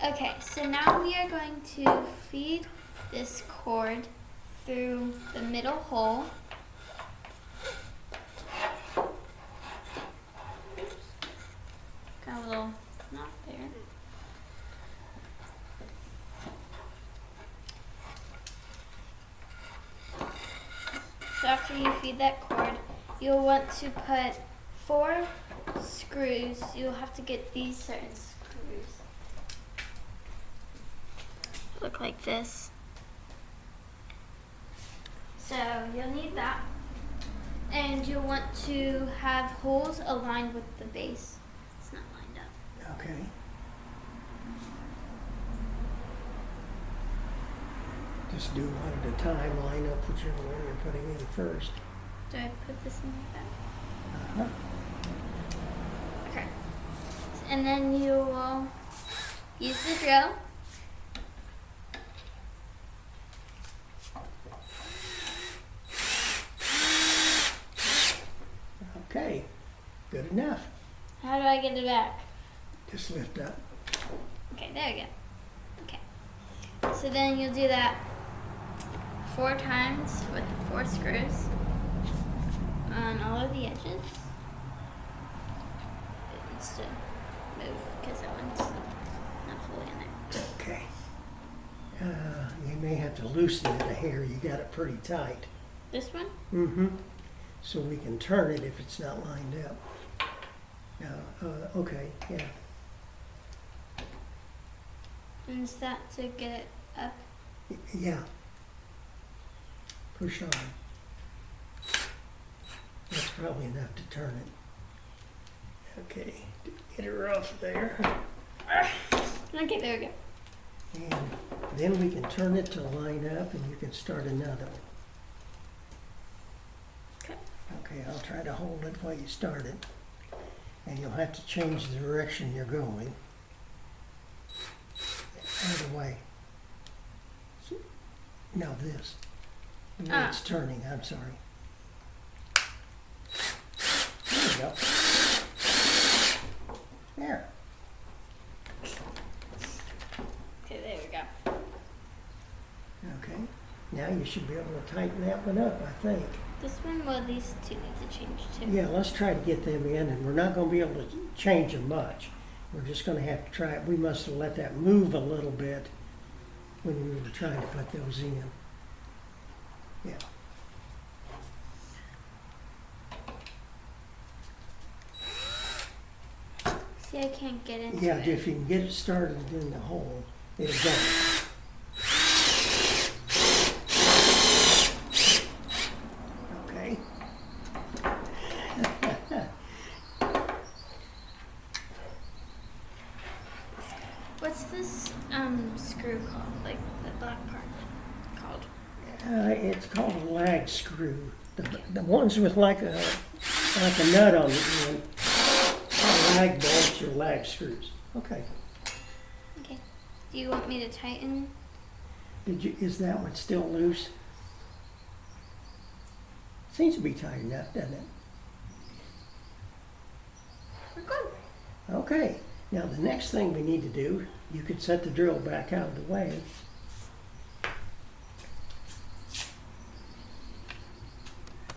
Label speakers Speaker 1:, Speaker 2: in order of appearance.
Speaker 1: Okay, so now we are going to feed this cord through the middle hole. Oops. Got a little knot there. So after you feed that cord, you'll want to put 4 screws. You'll have to get these certain screws. Look like this. So you'll need that. And you'll want to have holes aligned with the base. It's not lined up.
Speaker 2: Okay. Just do one at a time, line up whichever one you're putting in first.
Speaker 1: Do I put this in like that? Okay. And then you will use the drill.
Speaker 2: Okay, good enough.
Speaker 1: How do I get it back?
Speaker 2: Just lift up.
Speaker 1: Okay, there we go. Okay. So then you'll do that 4 times with 4 screws on all of the edges. It needs to move because that one's not fully in there.
Speaker 2: Okay. You may have to loosen it a hair. You got it pretty tight.
Speaker 1: This one?
Speaker 2: Mm-hmm. So we can turn it if it's not lined up. Okay, yeah.
Speaker 1: And is that to get it up?
Speaker 2: Yeah. Push on. That's probably enough to turn it. Okay, get her off there.
Speaker 1: Okay, there we go.
Speaker 2: And then we can turn it to line up and you can start another one.
Speaker 1: Okay.
Speaker 2: Okay, I'll try to hold it while you start it. And you'll have to change the direction you're going. Either way. No, this. The way it's turning, I'm sorry. There we go. There.
Speaker 1: Okay, there we go.
Speaker 2: Okay. Now you should be able to tighten that one up, I think.
Speaker 1: This one, well, these 2 need to change too.
Speaker 2: Yeah, let's try to get them in, and we're not going to be able to change them much. We're just going to have to try it. We must have let that move a little bit when we were trying to put those in. Yeah.
Speaker 1: See, I can't get into
Speaker 2: Yeah,
Speaker 1: it.
Speaker 2: if you can get it started in the hole, it'll go. Okay.
Speaker 1: What's this screw called? Like the black part called?
Speaker 2: It's called a lag screw. The ones with like a nut on the end are lag bolts or lag screws. Okay.
Speaker 1: Okay. Do you want me to tighten?
Speaker 2: Is that one still loose? Seems to be tight enough, doesn't it?
Speaker 1: We're good.
Speaker 2: Okay. Now the next thing we need to do, you could set the drill back out of the way